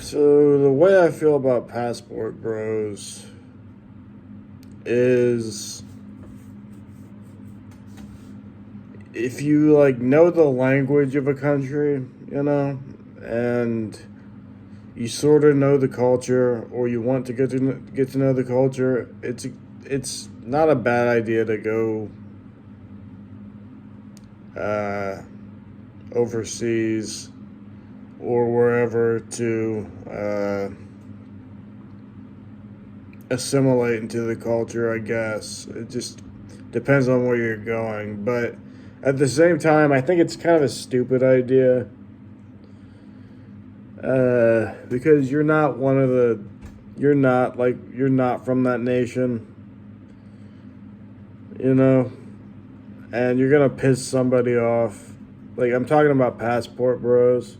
So the way I feel about Passport Bros is if you like know the language of a country, and you sort of know the culture or you want to get to know the culture, it's not a bad idea to go uh, overseas or wherever to assimilate into the culture, I guess. It just depends on where you're going. But at the same time, I think it's kind of a stupid idea because you're not from that nation, you know, and you're going to piss somebody off. Like, I'm talking about Passport Bros.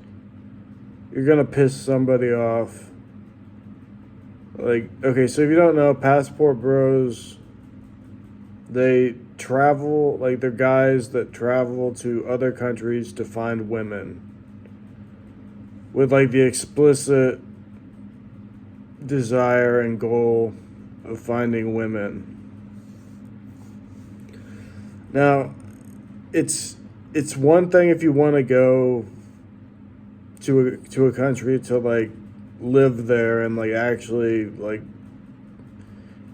You're going to piss somebody off. Like, okay, so if you don't know, Passport Bros, they travel, like, they're guys that travel to other countries to find women with, like, the explicit desire and goal of finding women. Now, it's one thing if you want to go to a country to, like, live there and, like, actually, like,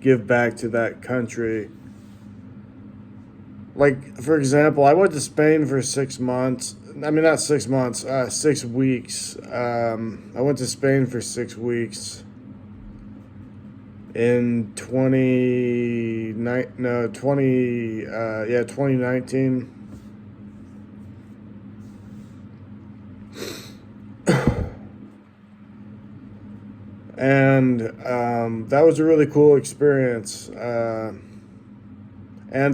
give back to that country. Like, for example, I went to Spain for 6 months. I mean, not 6 months, 6 weeks. I went to Spain for 6 weeks in 2019. And that was a really cool experience. And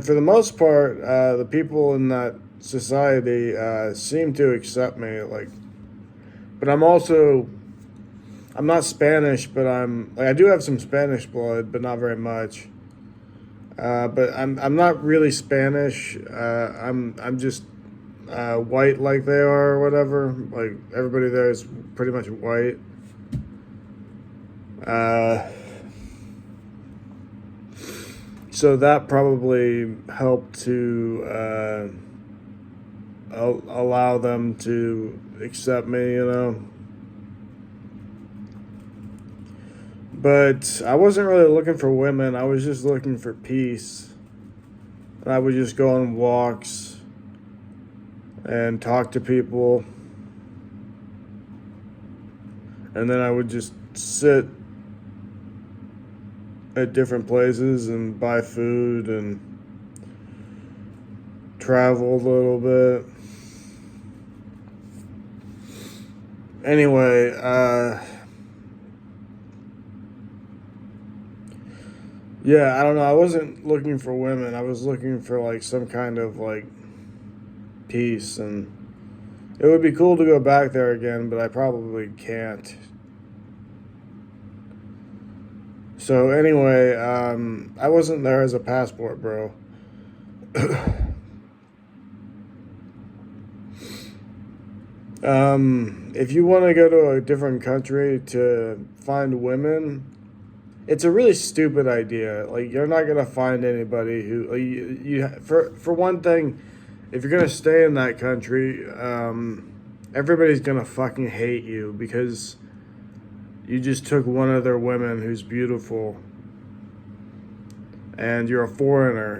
for the most part, the people in that society seem to accept me. Like, but I'm not Spanish, but I do have some Spanish blood, but not very much. But I'm not really Spanish. I'm just white like they are or whatever. Like, everybody there is pretty much white. So that probably helped to allow them to accept me, But I wasn't really looking for women. I was just looking for peace. And I would just go on walks and talk to people. And then I would just sit at different places and buy food and travel a little bit. Anyway, yeah, I don't know. I wasn't looking for women. I was looking for, like, some kind of, like, peace. And it would be cool to go back there again, but I probably can't. So anyway, I wasn't there as a passport bro. If you want to go to a different country to find women, it's a really stupid idea. Like, you're not gonna find anybody who for one thing, if you're gonna stay in that country, everybody's gonna fucking hate you because you just took one of their women who's beautiful, and you're a foreigner.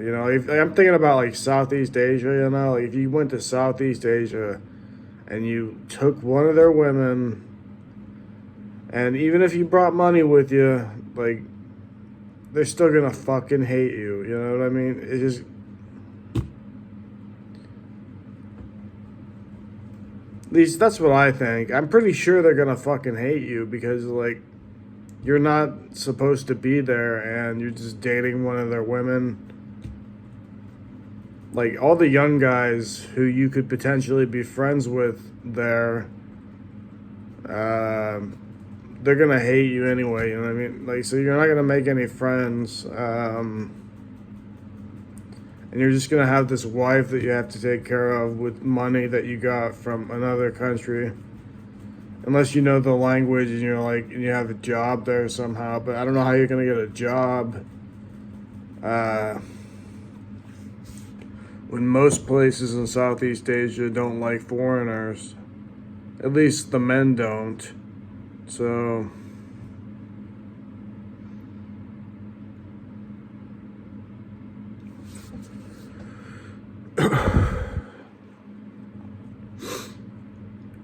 I'm thinking about, like, Southeast Asia. Like, if you went to Southeast Asia and you took one of their women, and even if you brought money with you, like, they're still gonna fucking hate you. You know what I mean? It just, at least that's what I think. I'm pretty sure they're gonna fucking hate you because, like, you're not supposed to be there and you're just dating one of their women. Like, all the young guys who you could potentially be friends with there, they're gonna hate you anyway, you know what I mean? Like, so you're not gonna make any friends, and you're just gonna have this wife that you have to take care of with money that you got from another country. unless you know the language and you're like, and you have a job there somehow. But I don't know how you're gonna get a job when most places in Southeast Asia don't like foreigners. At least the men don't. So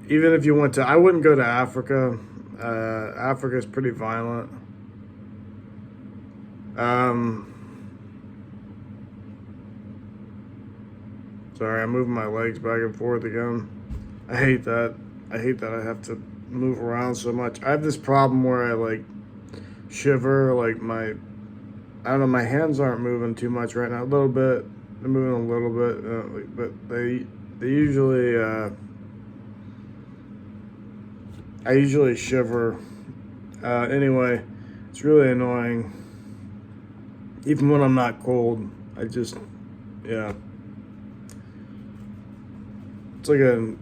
even if you went to, I wouldn't go to Africa. Africa's pretty violent. Sorry, I'm moving my legs back and forth again. I hate that. I hate that I have to move around so much. I have this problem where I like shiver, like I don't know, my hands aren't moving too much right now. A little bit. They're moving a little bit, but they usually, I usually shiver. Anyway, it's really annoying. Even when I'm not cold, I just, yeah. It's like a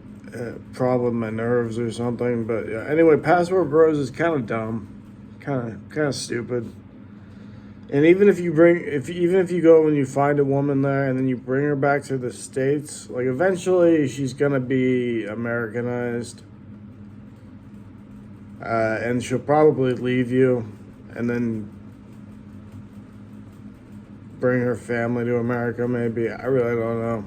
problem with my nerves or something. But yeah. Anyway, Passport Bros is kind of dumb, kind of stupid. And even if you go and you find a woman there and then you bring her back to the States, like eventually she's gonna be Americanized, and she'll probably leave you, and then bring her family to America. Maybe, I really don't know.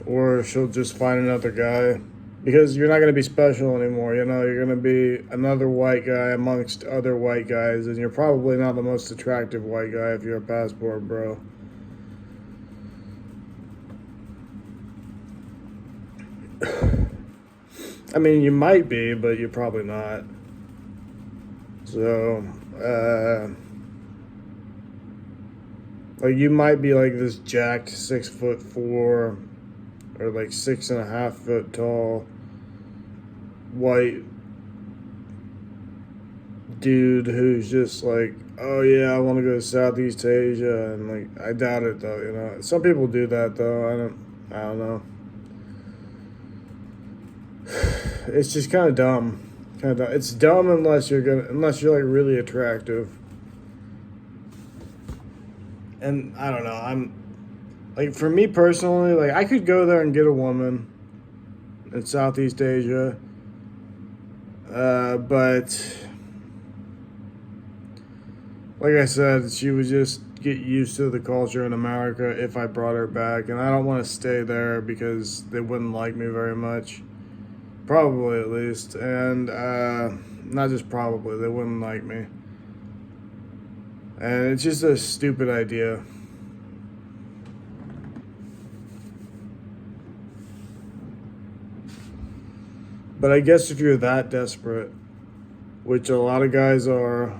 Or she'll just find another guy, because you're not going to be special anymore. You know, you're going to be another white guy amongst other white guys, and you're probably not the most attractive white guy if you're a passport bro. I mean, you might be, but you're probably not. So, like, you might be like this jacked 6'4" or like 6.5 foot tall white dude who's just like, oh yeah, I want to go to Southeast Asia, and like, I doubt it though. You know, some people do that though. I don't know. It's just kind of dumb. Kind of dumb. It's dumb unless you're like really attractive. And I don't know. I'm like, for me personally, like, I could go there and get a woman in Southeast Asia, but like I said, she would just get used to the culture in America if I brought her back, and I don't want to stay there because they wouldn't like me very much. Probably, at least. And not just probably, they wouldn't like me. And it's just a stupid idea. But I guess if you're that desperate, which a lot of guys are,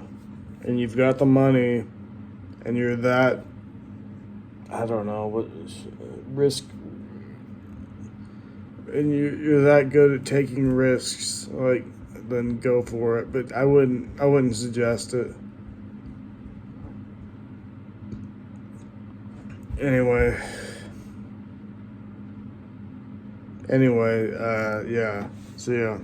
and you've got the money, and you're that, I don't know, what risk, and you're that good at taking risks, like, then go for it. But I wouldn't suggest it. Anyway, yeah. See ya.